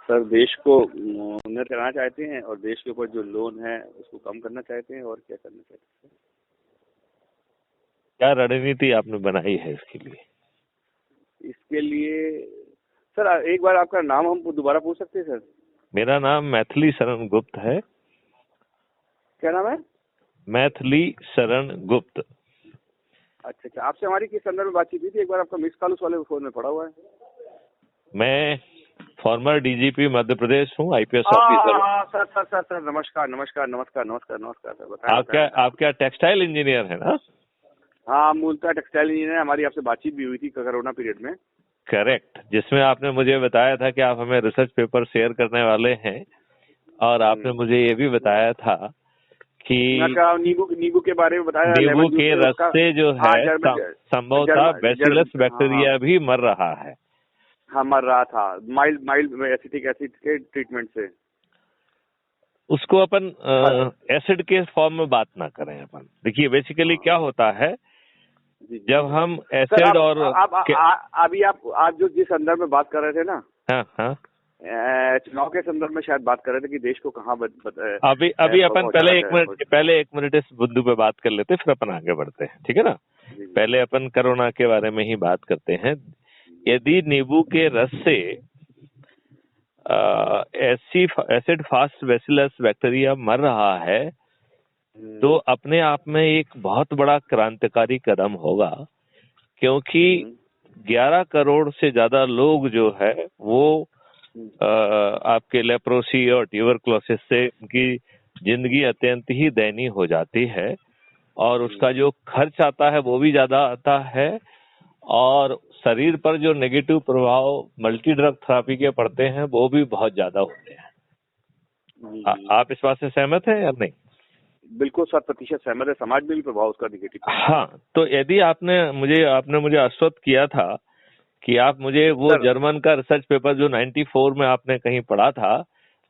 Sir देश को उन्नत करना चाहते हैं और देश के ऊपर जो लोन है उसको कम करना चाहते हैं, और क्या करना चाहते हैं? क्या रणनीति आपने बनाई है इसके लिए? इसके लिए सर एक बार आपका नाम हम दोबारा पूछ सकते हैं सर? मेरा नाम मैथिली शरण गुप्त है। क्या नाम है? मैथिली शरण गुप्त। अच्छा अच्छा, आपसे हमारी किस संदर्भ में बातचीत हुई थी? एक बार आपका मिस कॉल उस वाले फोन में पड़ा हुआ है। मैं फॉर्मर डीजीपी मध्य प्रदेश हूँ, IPS officer. Sir sir sir sir नमस्कार नमस्कार नमस्कार नमस्कार नमस्कार सर, बताएं। आप क्या टेक्सटाइल इंजीनियर है ना? हाँ, मूलतः टेक्सटाइल इंजीनियर। हमारी आपसे बातचीत भी हुई थी कोरोना पीरियड में। करेक्ट, जिसमें आपने मुझे बताया था कि आप हमें रिसर्च पेपर शेयर करने वाले हैं, और आपने मुझे ये भी बताया था कि नींबू के बारे में बताया। नींबू के रस से जो है संभवतः बैसिलस बैक्टीरिया भी मर रहा है। हाँ, मर रहा था माइल्ड एसिटिक एसिड के ट्रीटमेंट से। उसको अपन एसिड के फॉर्म में बात ना करें अपन। देखिए बेसिकली क्या होता है, जब हम एसिड और अभी आप जो जिस संदर्भ में बात कर रहे थे ना, हाँ, चुनाव के संदर्भ में शायद बात कर रहे थे कि देश को कहाँ अभी अपन पहले एक मिनट इस बिंदु पे बात कर लेते, फिर अपन आगे बढ़ते हैं, ठीक है ना? पहले अपन कोरोना के बारे में ही बात करते हैं। यदि नींबू के रस से एसिड फास्ट बैसिलस बैक्टीरिया मर रहा है, तो अपने आप में एक बहुत बड़ा क्रांतिकारी कदम होगा, क्योंकि 11 करोड़ से ज्यादा लोग जो है वो आपके लेप्रोसी और ट्यूबरक्लोसिस से उनकी जिंदगी अत्यंत ही दयनीय हो जाती है, और उसका जो खर्च आता है वो भी ज्यादा आता है, और शरीर पर जो नेगेटिव प्रभाव मल्टी ड्रग थेरेपी के पड़ते हैं वो भी बहुत ज्यादा होते हैं। आप इस बात से सहमत हैं या नहीं? बिल्कुल 100% सहमत है। समाज में भी प्रभाव उसका नेगेटिव। हाँ, तो यदि आपने मुझे आश्वस्त किया था कि आप मुझे वो जर्मन का रिसर्च पेपर जो 94 में आपने कहीं पढ़ा था,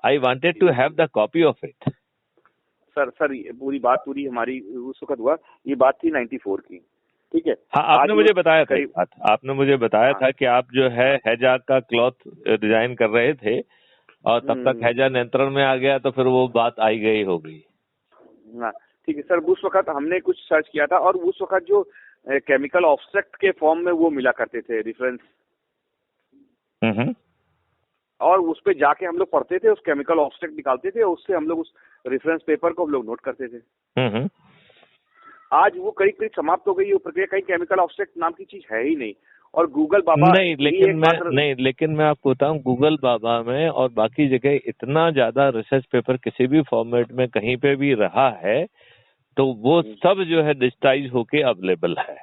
I wanted to have the copy of it. Sir पूरी बात हमारी उस वक्त हुआ, ये बात थी 94 की, ठीक है? हाँ, आपने मुझे बताया था, आपने मुझे बताया था कि आप जो है हैजा का क्लॉथ डिजाइन कर रहे थे, और तब तक हैजा नियंत्रण में आ गया, तो फिर वो बात आई गई हो गई। हाँ ठीक है सर, उस वक्त हमने कुछ सर्च किया था, और उस वक्त जो केमिकल ऑब्स्ट्रैक्ट के फॉर्म में वो मिला करते थे रेफरेंस, और उस पे जाके हम लोग पढ़ते थे, उस केमिकल ऑब्स्ट्रैक्ट निकालते थे, और उससे हम लोग उस रेफरेंस पेपर को हम लोग नोट करते थे। आज वो करीब करीब समाप्त हो गई वो प्रक्रिया। कहीं केमिकल ऑब्स्ट्रैक्ट नाम की चीज है ही नहीं। और गूगल बाबा लेकिन मैं आपको बताऊं, गूगल बाबा में और बाकी जगह इतना ज्यादा रिसर्च पेपर किसी भी फॉर्मेट में कहीं पे भी रहा है, तो वो सब जो है डिजिटाइज होके अवेलेबल है।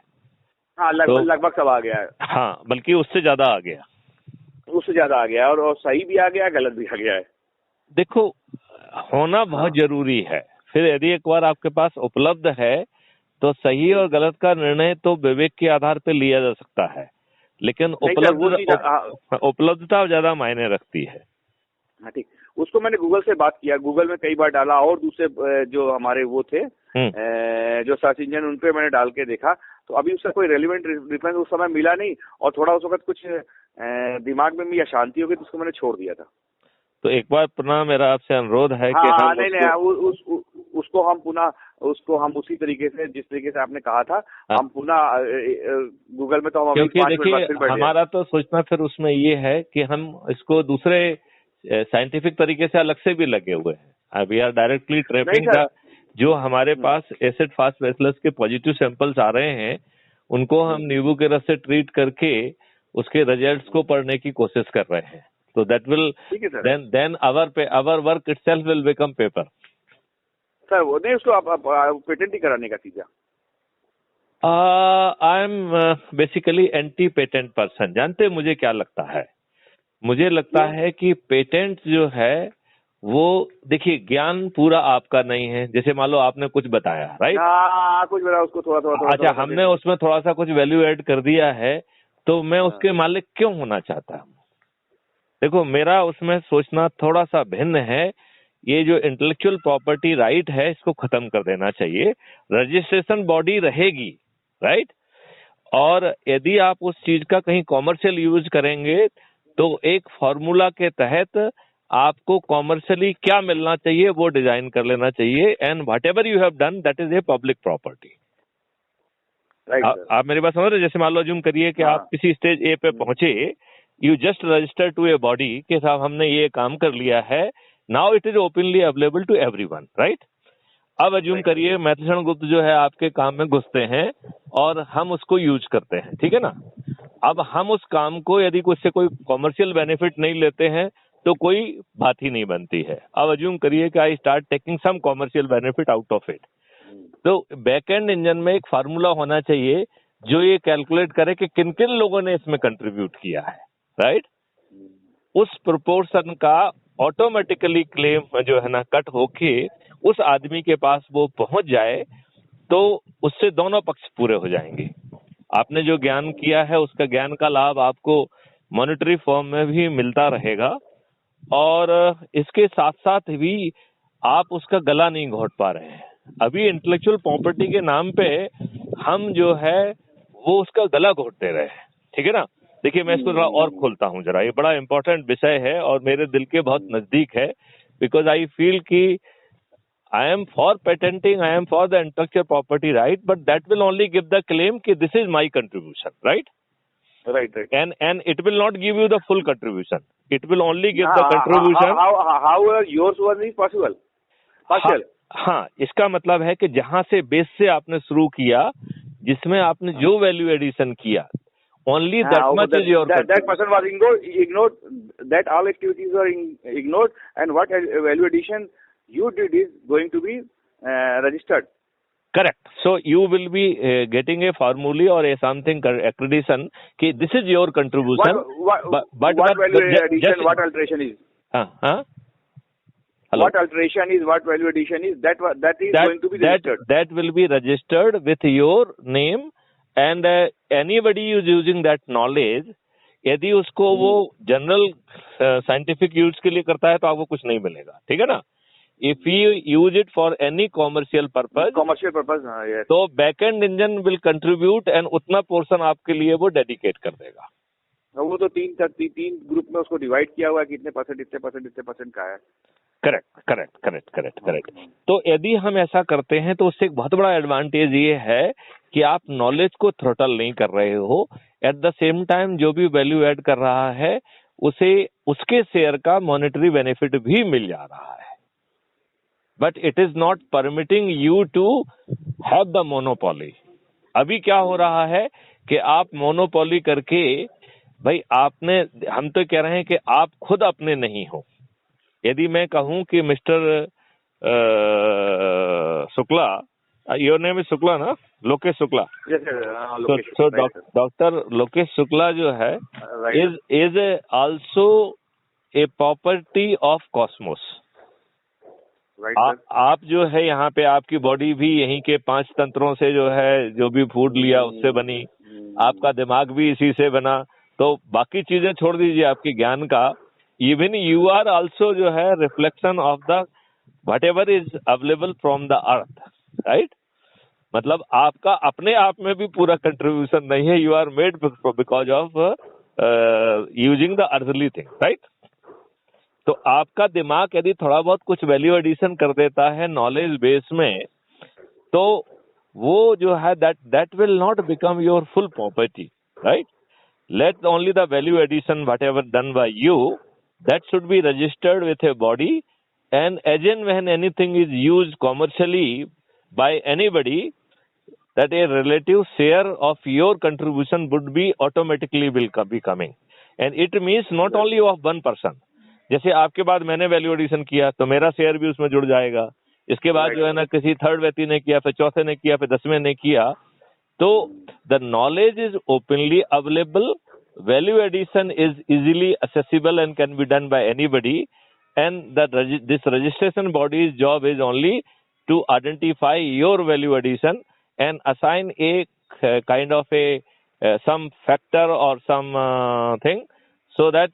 हाँ, लगभग सब आ गया है। हाँ, बल्कि उससे ज्यादा आ गया, और सही भी आ गया, गलत भी आ गया है। देखो, होना बहुत जरूरी है। फिर यदि एक बार आपके पास उपलब्ध है, तो सही और गलत का निर्णय तो विवेक के आधार पे लिया जा सकता है, लेकिन उपलब्धता ज्यादा मायने रखती है। हाँ ठीक, उसको मैंने गूगल से बात किया, गूगल में कई बार डाला, और दूसरे जो हमारे वो थे जो सर्च इंजन, उन पे मैंने डाल के देखा, तो अभी उसका कोई रेलिवेंट रेफरेंस उस समय मिला नहीं, और थोड़ा उस वक्त कुछ दिमाग में भी अशांति हो गई, तो उसको मैंने छोड़ दिया था। तो एक बार पुनः मेरा आपसे अनुरोध है कि उसको हम उसी तरीके से, जिस तरीके से आपने कहा था, हम पुनः गूगल में, तो हम क्योंकि देखिए हमारा तो सोचना फिर उसमें ये है कि हम इसको दूसरे साइंटिफिक तरीके से अलग से भी लगे हुए हैं। वी आर डायरेक्टली ट्रैपिंग जो हमारे पास एसिड फास्ट बैसिलस के पॉजिटिव सैंपल्स आ रहे हैं, उनको हम नींबू के रस से ट्रीट करके उसके रिजल्ट्स को पढ़ने की कोशिश कर रहे हैं। So that will then our work itself will become paper. Sir वो नहीं, उसको आप पेटेंट ही कराने का सीधा। I am basically anti patent person. जानते मुझे क्या लगता है? मुझे लगता है कि पेटेंट जो है वो, देखिए, ज्ञान पूरा आपका नहीं है। जैसे मान लो आपने कुछ बताया, राइट? कुछ बताया, उसको थोड़ा अच्छा, हमने उसमें थोड़ा सा कुछ वैल्यू ऐड कर दिया है, तो मैं उसके मालिक क्यों होना चाहता हूँ? देखो, मेरा उसमें सोचना थोड़ा सा भिन्न है। ये जो इंटेलेक्चुअल प्रॉपर्टी राइट है, इसको खत्म कर देना चाहिए। रजिस्ट्रेशन बॉडी रहेगी, राइट? और यदि आप उस चीज का कहीं कॉमर्शियल यूज करेंगे, तो एक फॉर्मूला के तहत आपको कॉमर्शियली क्या मिलना चाहिए वो डिजाइन कर लेना चाहिए, and what ever you have done that is a public property. आप मेरी बात समझ रहे? जैसे मान लो अज्यूम करिए कि आप किसी स्टेज ए पे पहुंचे, you just register to a body कि साहब हमने ये काम कर लिया है, now it is openly available to everyone, right? अब अज्यूम करिए मैथेसन गुप्त जो है आपके काम में घुसते हैं और हम उसको यूज करते हैं, ठीक है ना? अब हम उस काम को यदि उससे कोई कॉमर्शियल बेनिफिट नहीं लेते हैं तो कोई बात ही नहीं बनती है। अब अज्यूम करिए कि I start taking some commercial benefit out of it, तो बैक एंड इंजन में एक फार्मूला होना चाहिए जो ये कैलकुलेट करे कि किन किन लोगों ने इसमें कंट्रीब्यूट किया है, राइट? उस प्रोपोर्शन का ऑटोमेटिकली क्लेम जो है ना कट होके उस आदमी के पास वो पहुंच जाए, तो उससे दोनों पक्ष पूरे हो जाएंगे। आपने जो ज्ञान किया है उसका ज्ञान का लाभ आपको मॉनेटरी फॉर्म में भी मिलता रहेगा, और इसके साथ साथ भी आप उसका गला नहीं घोट पा रहे हैं। अभी इंटेलेक्चुअल प्रॉपर्टी के नाम पे हम जो है वो उसका गला घोटते रहे, ठीक है ना? देखिए मैं इसको जरा और खोलता हूँ जरा, ये बड़ा इंपॉर्टेंट विषय है और मेरे दिल के बहुत नजदीक है, बिकॉज आई फील कि I am for patenting, I am for the intellectual property right, but that will only give the claim कि this is my contribution, right? Right. And it will not give you the full contribution. It will only give the contribution. How yours one is possible? Partial. हाँ, इसका मतलब है कि जहां से base से आपने शुरू किया, जिसमें आपने जो वैल्यू एडिशन किया, only that much is your contribution. That person was ignored, that all activities were ignored, and what value addition you did is going to be registered. Correct. So you will be getting a formula or a something accreditation कि this is your contribution. What value addition? What alteration is? Hello? What alteration is? What value addition is? That is going to be registered. That will be registered with your name, and anybody is using that knowledge. यदि उसको वो general scientific use के लिए करता है तो आपको कुछ नहीं मिलेगा, ठीक है ना? If you use it for any commercial purpose, yes. तो backend engine will contribute and उतना पोर्शन आपके लिए वो डेडिकेट कर देगा। वो तो तीन ग्रुप में उसको डिवाइड किया हुआ है कि इतने परसेंट का है। करेक्ट। तो यदि हम ऐसा करते हैं तो उससे एक बहुत बड़ा एडवांटेज ये है कि आप नॉलेज को थ्रोटल नहीं कर रहे हो, एट द सेम टाइम जो भी वैल्यू ऐड कर रहा है उसे उसके शेयर का मॉनेटरी बेनिफिट भी मिल जा रहा है। But it is not permitting you to have the monopoly. अभी क्या हो रहा है कि आप मोनोपोली करके, भाई आपने, हम तो कह रहे हैं कि आप खुद अपने नहीं हो। यदि मैं कहूं कि mister Shukla, your name is Shukla ना, लोकेश शुक्ला, तो डॉक्टर लोकेश शुक्ला जो है is also a property of Cosmos. आप जो है यहाँ पे आपकी बॉडी भी यहीं के 5 तंत्रों से जो है, जो भी फूड लिया उससे बनी, आपका दिमाग भी इसी से बना, तो बाकी चीजें छोड़ दीजिए आपके ज्ञान का, इवन यू आर आल्सो जो है reflection of the what ever is available from the earth, right? मतलब आपका अपने आप में भी पूरा कंट्रीब्यूशन नहीं है, you are made because of using the earthly thing, right? तो आपका दिमाग यदि थोड़ा बहुत कुछ वैल्यू एडिशन कर देता है नॉलेज बेस में, तो वो जो है that will not become your full property, right? Let only the value addition whatever done by you, that should be registered with a body, and as and when anything is used commercially by anybody, that a relative share of your contribution would be automatically will be coming, and it means not only of one person. जैसे आपके बाद मैंने value addition किया तो मेरा share भी उसमें जुड़ जाएगा, इसके बाद जो है ना किसी थर्ड व्यक्ति ने किया, फिर चौथे ने किया, फिर 10वें ने किया, तो the knowledge is openly available, value addition is easily accessible and can be done by anybody, and this registration body's job is only to identify your value addition and assign a kind of a some factor or some thing, so that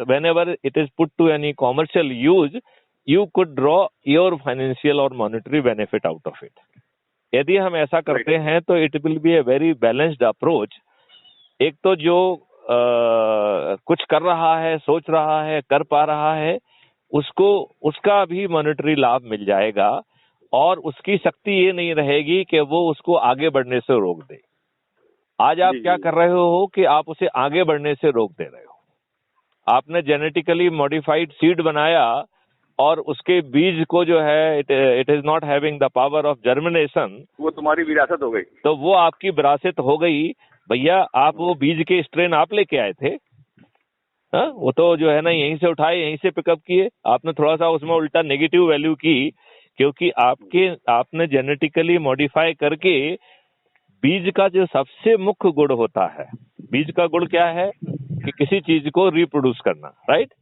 whenever it is put to any commercial use, you could draw your financial or monetary benefit out of it. यदि हम ऐसा करते हैं तो it will be a very balanced approach. एक तो जो कुछ कर रहा है, सोच रहा है, कर पा रहा है, उसको उसका भी मॉनेटरी लाभ मिल जाएगा और उसकी शक्ति ये नहीं रहेगी कि वो उसको आगे बढ़ने से रोक दे। आज आप क्या कर रहे हो कि आप उसे आगे बढ़ने से रोक दे रहे हो। आपने जेनेटिकली मॉडिफाइड सीड बनाया और उसके बीज को जो है it is not having the power of germination, वो तुम्हारी विरासत हो गई, तो वो आपकी विरासत हो गई। भैया आप वो बीज के स्ट्रेन आप लेके आए थे, हाँ, वो तो जो है ना यहीं से उठाए, यहीं से पिकअप किए। आपने थोड़ा सा उसमें उल्टा नेगेटिव वैल्यू की, क्योंकि आपने जेनेटिकली मॉडिफाई करके बीज का जो सबसे मुख्य गुण होता है, बीज का गुण क्या है कि किसी चीज को रिप्रोड्यूस करना, राइट।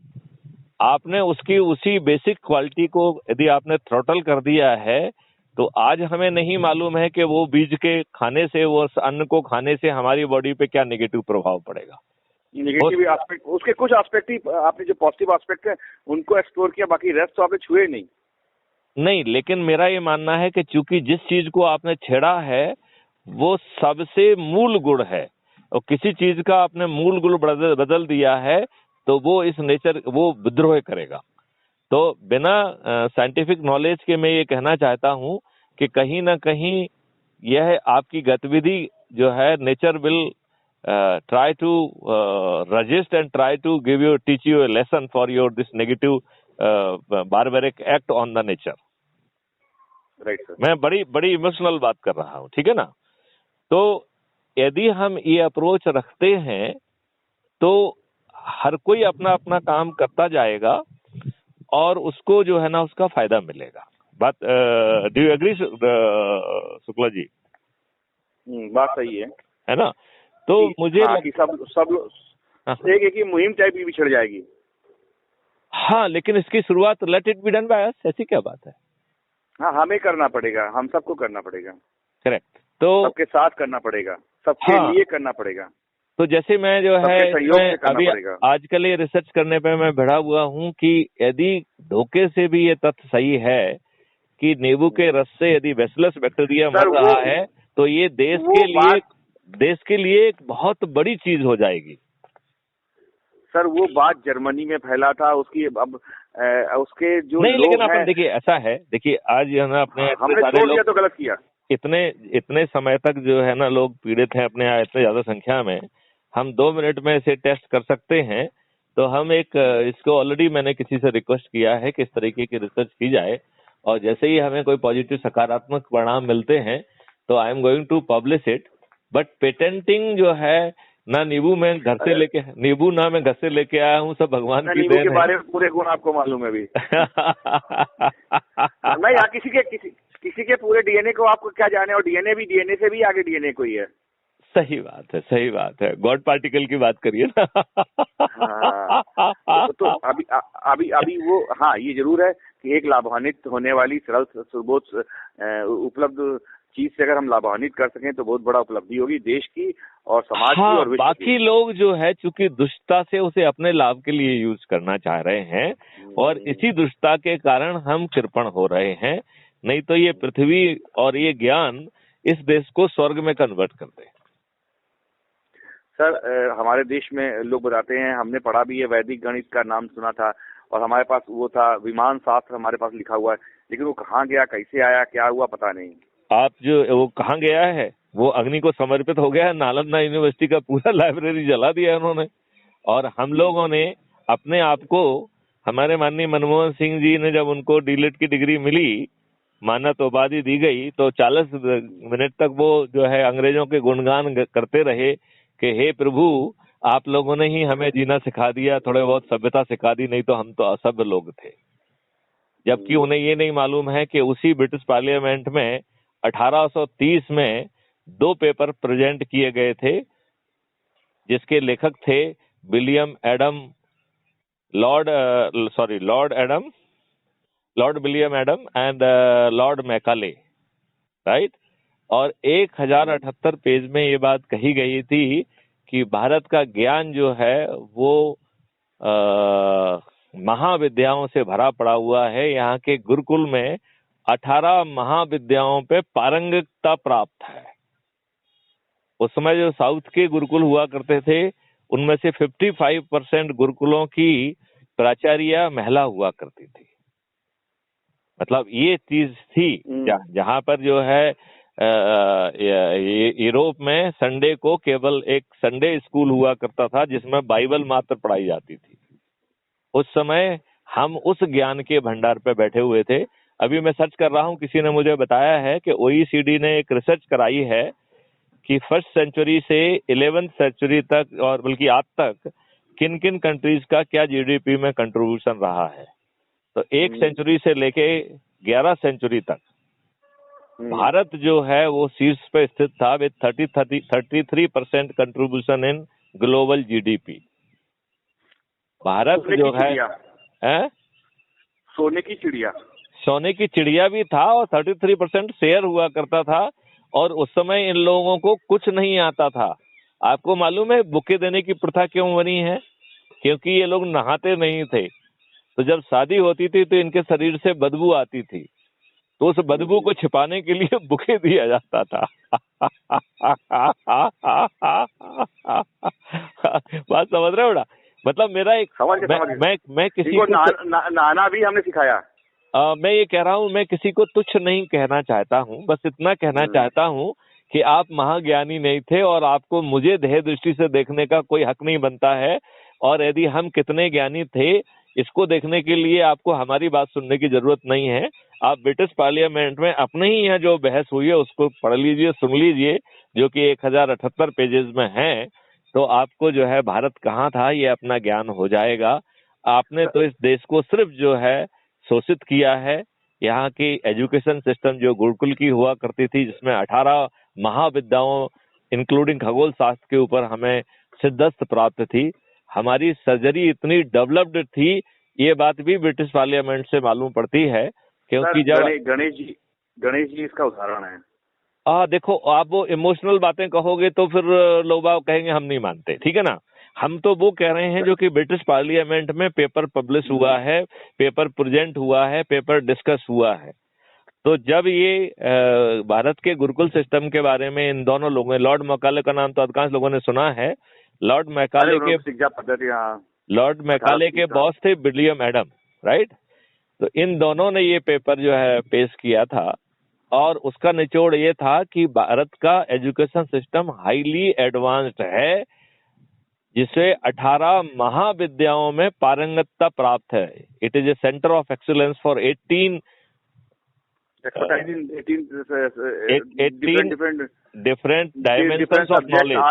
आपने उसकी उसी बेसिक क्वालिटी को यदि आपने थ्रॉटल कर दिया है तो आज हमें नहीं मालूम है कि वो बीज के खाने से, वो अन्न को खाने से हमारी बॉडी पे क्या नेगेटिव प्रभाव पड़ेगा। नेगेटिव एस्पेक्ट, उसके कुछ एस्पेक्ट ही आपने जो पॉजिटिव एस्पेक्ट है उनको एक्सप्लोर किया, बाकी रेस्ट तो आपने छुए नहीं। लेकिन मेरा ये मानना है कि चूंकि जिस चीज को आपने छेड़ा है वो सबसे मूल गुण है, और किसी चीज का आपने मूल गुण बदल दिया है तो वो इस नेचर वो विद्रोह करेगा। तो बिना साइंटिफिक नॉलेज के मैं ये कहना चाहता हूं कि कहीं ना कहीं यह आपकी गतिविधि जो है nature will try to resist and try to teach you a lesson for your this negative barbaric act on the nature. Right sir. मैं बड़ी इमोशनल बात कर रहा हूँ, ठीक है ना। तो यदि हम ये अप्रोच रखते हैं तो हर कोई अपना अपना काम करता जाएगा और उसको जो है ना उसका फायदा मिलेगा। बात do you agree Shukla ji? बात सही है ना। तो मुझे कि सब एक ही मुहिम टाइप की बिछड़ जाएगी। हाँ, लेकिन इसकी शुरुआत let it be done by us, ऐसी क्या बात है। हाँ, हमें करना पड़ेगा, हम सबको करना पड़ेगा। करेक्ट। तो सबके साथ करना पड़ेगा, सबके लिए करना पड़ेगा। तो जैसे मैं जो है अभी आजकल ये रिसर्च करने पे मैं बढ़ा हुआ हूँ कि यदि धोखे से भी ये तथ्य सही है कि नींबू के रस से यदि बैसिलस बैक्टीरिया मर रहा है तो ये देश के लिए एक बहुत बड़ी चीज हो जाएगी। सर वो बात जर्मनी में फैला था, उसकी अब उसके जो नहीं, लेकिन अपन देखिए ऐसा है, देखिए आज जो है ना हमने छोड़ दिया तो गलत किया। इतने समय तक जो है ना लोग पीड़ित हैं अपने यहाँ इतने ज्यादा संख्या में, हम 2 मिनट में इसे टेस्ट कर सकते हैं। तो हम इसको ऑलरेडी मैंने किसी से रिक्वेस्ट किया है कि इस तरीके की रिसर्च की जाए, और जैसे ही हमें कोई पॉजिटिव सकारात्मक परिणाम मिलते हैं तो I am going to publish it. But patenting जो है ना, नींबू में घर से लेके नींबू ना मैं घर से लेके आया हूँ, सब भगवान की देन है। के बारे में पूरे गुण आपको मालूम है भी। नहीं, किसी के पूरे डीएनए को आपको क्या जाने, और डीएनए भी डीएनए से भी आगे डीएनए कोई है। सही बात है। गॉड पार्टिकल की बात करिए ना। तो अभी वो, हाँ ये जरूर है कि एक लाभान्वित होने वाली सरल सुबोध उपलब्ध चीज से अगर हम लाभान्वित कर सकें तो बहुत बड़ा उपलब्धि होगी देश की और समाज की और विश्व बाकी लोग जो है चूंकि दुष्टता से उसे अपने लाभ के लिए यूज करना चाह रहे हैं और इसी दुष्टता के कारण हम कृपण हो रहे हैं। नहीं तो ये पृथ्वी और ये ज्ञान इस देश को स्वर्ग में कन्वर्ट कर दे। सर हमारे देश में लोग बताते हैं, हमने पढ़ा भी है, वैदिक गणित का नाम सुना था और हमारे पास वो था, विमान शास्त्र हमारे पास लिखा हुआ है, लेकिन वो कहाँ गया, कैसे आया, क्या हुआ, पता नहीं। आप जो वो कहाँ गया है, वो अग्नि को समर्पित हो गया है। नालंदा यूनिवर्सिटी का पूरा लाइब्रेरी जला दिया उन्होंने। और हम लोगों ने अपने आप को, हमारे माननीय मनमोहन सिंह जी ने जब उनको डीलिट की डिग्री मिली, मानद उपाधि दी गई, तो 40 मिनट तक वो जो है अंग्रेजों के गुणगान करते रहे कि हे प्रभु, आप लोगों ने ही हमें जीना सिखा दिया, थोड़े बहुत सभ्यता सिखा दी, नहीं तो हम तो असभ्य लोग थे। जबकि उन्हें ये नहीं मालूम है कि उसी ब्रिटिश पार्लियामेंट में 1830 में 2 पेपर प्रेजेंट किए गए थे जिसके लेखक थे Lord William Adam and Lord Macaulay, right. और 1078 पेज में ये बात कही गई थी कि भारत का ज्ञान जो है वो महाविद्याओं से भरा पड़ा हुआ है। यहाँ के गुरुकुल में 18 महाविद्याओं पे पारंगतता प्राप्त है। उस समय जो साउथ के गुरुकुल हुआ करते थे उनमें से 55% गुरुकुलों की प्राचार्य महिला हुआ करती थी। मतलब ये चीज थी जहां पर जो है यूरोप में संडे को केवल एक संडे स्कूल हुआ करता था जिसमें बाइबल मात्र पढ़ाई जाती थी। उस समय हम उस ज्ञान के भंडार पे बैठे हुए थे। अभी मैं सर्च कर रहा हूँ, किसी ने मुझे बताया है कि OECD ने एक रिसर्च कराई है कि 1st सेंचुरी से 11th सेंचुरी तक और बल्कि आज तक किन किन कंट्रीज का क्या GDP में कंट्रीब्यूशन रहा है। तो 1 सेंचुरी से लेके 11 सेंचुरी तक भारत जो है वो शीर्ष पे स्थित था with 33% contribution in global GDP। Bharat जो है सोने की चिड़िया भी था और 33% शेयर हुआ करता था। और उस समय इन लोगों को कुछ नहीं आता था। आपको मालूम है बुके देने की प्रथा क्यों बनी है? क्योंकि ये लोग नहाते नहीं थे, तो जब शादी होती थी तो इनके शरीर से बदबू आती थी, तो उस बदबू को छिपाने के लिए बुके दिया जाता था। बात समझ रहे हो ना? मतलब मेरा एक मैं किसी को नहाना भी हमने सिखाया। मैं ये कह रहा हूँ, मैं किसी को तुच्छ नहीं कहना चाहता हूँ, बस इतना कहना चाहता हूँ कि आप महाज्ञानी नहीं थे और आपको मुझे देह दृष्टि से देखने का कोई हक नहीं बनता है। और यदि हम कितने ज्ञानी थे इसको देखने के लिए आपको हमारी बात सुनने की जरूरत नहीं है। आप ब्रिटिश पार्लियामेंट में अपने ही यहाँ जो बहस हुई है उसको पढ़ लीजिए, सुन लीजिए, जो कि 1078 पेजेस में है। तो आपको जो है भारत कहाँ था ये अपना ज्ञान हो जाएगा। आपने तो इस देश को सिर्फ जो है शोषित किया है। यहाँ की एजुकेशन सिस्टम जो गुरुकुल की हुआ करती थी, जिसमें 18 महाविद्याओं इंक्लूडिंग खगोल शास्त्र के ऊपर हमें सिद्धस्थ प्राप्त थी। हमारी सर्जरी इतनी डेवलप्ड थी, ये बात भी ब्रिटिश पार्लियामेंट से मालूम पड़ती है। क्योंकि जब गणेश जी इसका उदाहरण है। देखो, आप वो इमोशनल बातें कहोगे तो फिर लोग कहेंगे हम नहीं मानते, ठीक है ना। हम तो वो कह रहे हैं जो कि ब्रिटिश पार्लियामेंट में पेपर पब्लिश हुआ है, पेपर प्रेजेंट हुआ है, पेपर डिस्कस हुआ है। तो जब ये भारत के गुरुकुल सिस्टम के बारे में इन दोनों लोगों ने, लॉर्ड मैकाले का नाम तो अधिकांश लोगों ने सुना है। लॉर्ड मैकाले के बॉस थे विलियम एडम, राइट। तो इन दोनों ने ये पेपर जो है पेश किया था और उसका निचोड़ ये था कि भारत का एजुकेशन सिस्टम हाईली एडवांस्ड है, जिसे 18 महाविद्याओं में पारंगतता प्राप्त है। It is a centre of excellence for 18 different dimensions of knowledge,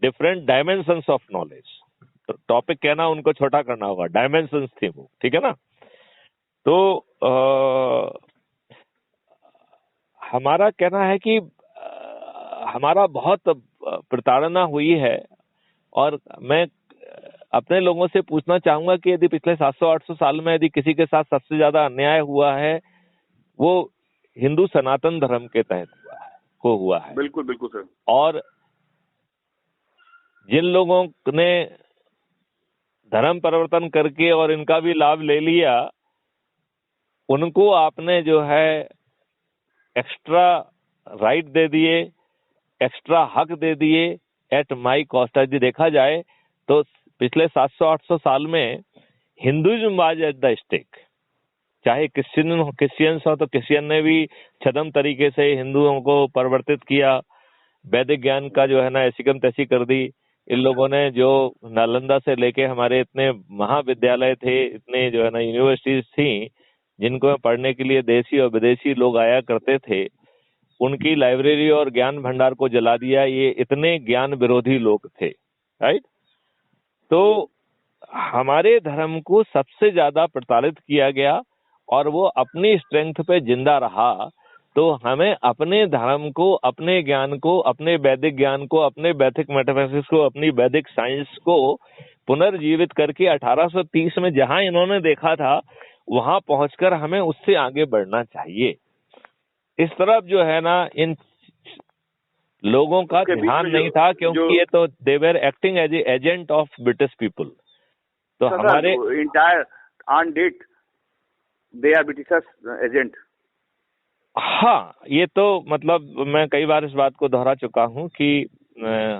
different dimensions of knowledge। तो टॉपिक कहना उनको छोटा करना होगा, डायमेंशंस थी वो, ठीक है ना। तो हमारा कहना है कि हमारा बहुत प्रताड़ना हुई है। और मैं अपने लोगों से पूछना चाहूंगा कि यदि पिछले 700-800 साल में यदि किसी के साथ सबसे ज्यादा अन्याय हुआ है वो हिंदू सनातन धर्म के तहत हुआ है। बिल्कुल बिल्कुल सर। और जिन लोगों ने धर्म परिवर्तन करके और इनका भी लाभ ले लिया, उनको आपने जो है एक्स्ट्रा राइट दे दिए, एक्स्ट्रा हक दे दिए एट माई कॉस्ट। यदि देखा जाए तो पिछले 700-800 साल में Hinduism was at the stake. चाहे क्रिश्चियंस हो तो क्रिश्चियन ने भी छदम तरीके से हिंदुओं को परिवर्तित किया, वैदिक ज्ञान का जो है ना ऐसी तैसी कर दी। इन लोगों ने जो नालंदा से लेके हमारे इतने महाविद्यालय थे, इतने जो है ना यूनिवर्सिटीज थी जिनको पढ़ने के लिए देशी और विदेशी लोग आया करते थे, उनकी लाइब्रेरी और ज्ञान भंडार को जला दिया। ये इतने ज्ञान विरोधी लोग थे, राइट। तो हमारे धर्म को सबसे ज्यादा प्रताड़ित किया गया और वो अपनी स्ट्रेंथ पे जिंदा रहा। तो हमें अपने धर्म को, अपने ज्ञान को, अपने वैदिक ज्ञान को, अपने वैदिक मैथमेटिक्स को, अपनी वैदिक साइंस को पुनर्जीवित करके 1830 में जहां इन्होंने देखा था वहां पहुंचकर हमें उससे आगे बढ़ना चाहिए। इस तरफ जो है ना इन लोगों का ध्यान नहीं था, क्योंकि ये तो they were acting as a agent of British people. तो हमारे entire on date they are British agent. हाँ, ये तो मतलब मैं कई बार इस बात को दोहरा चुका हूं कि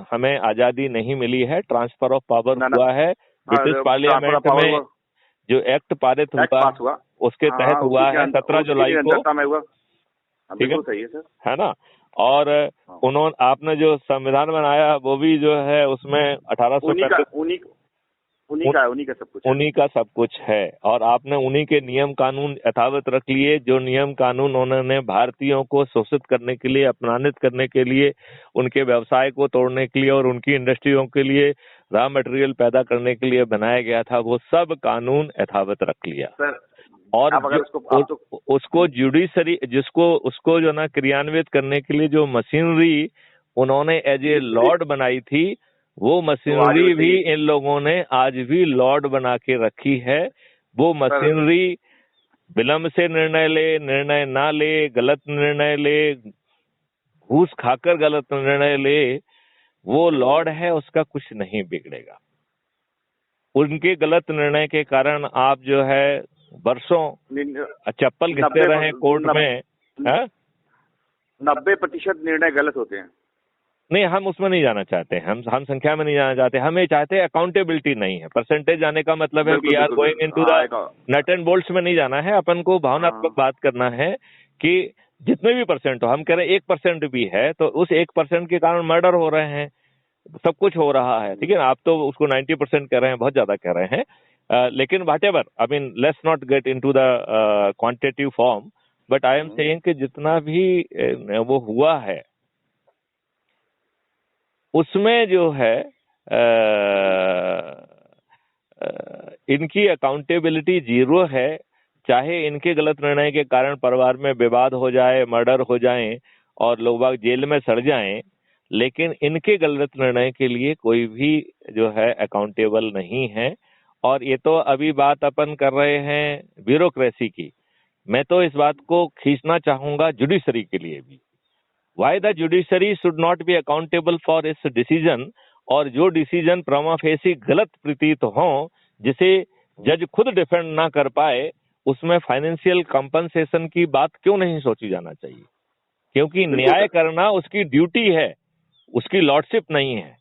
हमें आजादी नहीं मिली है, ट्रांसफर ऑफ पावर हुआ है ब्रिटिश हाँ, पार्लियामेंट में जो एक्ट पारित हुआ उसके हाँ, तहत हुआ है 17 जुलाई को, ठीक है, सही है सर, है ना। और उन्होंने आपने जो संविधान बनाया वो भी जो है उसमें 1835 उन्हीं का सब कुछ है। और आपने उन्हीं के नियम कानून यथावत रख लिए, जो नियम कानून उन्होंने भारतीयों को शोषित करने के लिए, अपमानित करने के लिए, उनके व्यवसाय को तोड़ने के लिए और उनकी इंडस्ट्रियों के लिए रॉ मटेरियल पैदा करने के लिए बनाया गया था, वो सब कानून यथावत रख लिया सर। और उसको जुडिशरी उसको जो ना क्रियान्वित करने के लिए जो मशीनरी उन्होंने एज ए लॉर्ड बनाई थी, वो मशीनरी भी इन लोगों ने आज भी लॉर्ड बना के रखी है। वो मशीनरी विलंब से निर्णय ना ले, गलत निर्णय ले, घूस खाकर गलत निर्णय ले, वो लॉर्ड है, उसका कुछ नहीं बिगड़ेगा। उनके गलत निर्णय के कारण आप जो है वर्षों चप्पल घिसते रहे कोर्ट में। 90% निर्णय गलत होते हैं। नहीं, हम उसमें नहीं जाना चाहते, हम संख्या में नहीं जाना चाहते, हम ये चाहते हैं अकाउंटेबिलिटी नहीं है। परसेंटेज जाने का मतलब है we are going into the nut and bolts में नहीं जाना है। अपन को भावनात्मक बात करना है कि जितने भी परसेंट हो, हम कह रहे हैं 1% भी है तो उस 1% के कारण मर्डर हो रहे हैं, सब कुछ हो रहा है, ठीक है ना। आप तो उसको 90% कह रहे हैं, बहुत ज्यादा कह रहे हैं, लेकिन whatever, I mean let's not get into the quantitative form, but I am saying कि जितना भी वो हुआ है उसमें जो है इनकी अकाउंटेबिलिटी जीरो है। चाहे इनके गलत निर्णय के कारण परिवार में विवाद हो जाए, मर्डर हो जाए और लोग बाग जेल में सड़ जाएं, लेकिन इनके गलत निर्णय के लिए कोई भी जो है अकाउंटेबल नहीं है। और ये तो अभी बात अपन कर रहे हैं ब्यूरोक्रेसी की, मैं तो इस बात को खींचना चाहूंगा जुडिशरी के लिए भी। Why the judiciary should not be accountable for its decision, और जो डिसीजन प्रमा फेसी गलत प्रतीत हो, जिसे जज खुद डिफेंड ना कर पाए, उसमें फाइनेंशियल कंपनसेशन की बात क्यों नहीं सोची जाना चाहिए? क्योंकि न्याय करना उसकी ड्यूटी है, उसकी लॉर्डशिप नहीं है।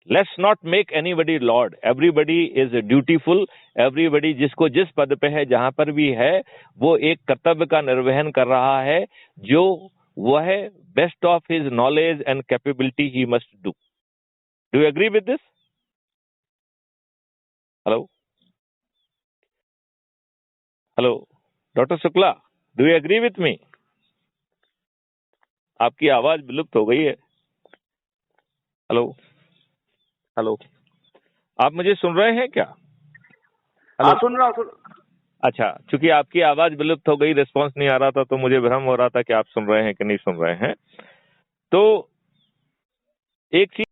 Let's not make anybody Lord, everybody is dutiful, everybody जिसको जिस पद पे है, जहां पर भी है, वो एक कर्तव्य का निर्वहन कर रहा है जो वह है best of his knowledge and capability he must do. Do you agree with this? Hello hello doctor Shukla, do you agree with me? आपकी आवाज विलुप्त हो गई है। हेलो हेलो, आप मुझे सुन रहे हैं क्या? हेलो, सुन रहा हूं। अच्छा, चूंकि आपकी आवाज विलुप्त हो गई, रिस्पांस नहीं आ रहा था, तो मुझे भ्रम हो रहा था कि आप सुन रहे हैं कि नहीं सुन रहे हैं। तो एक चीज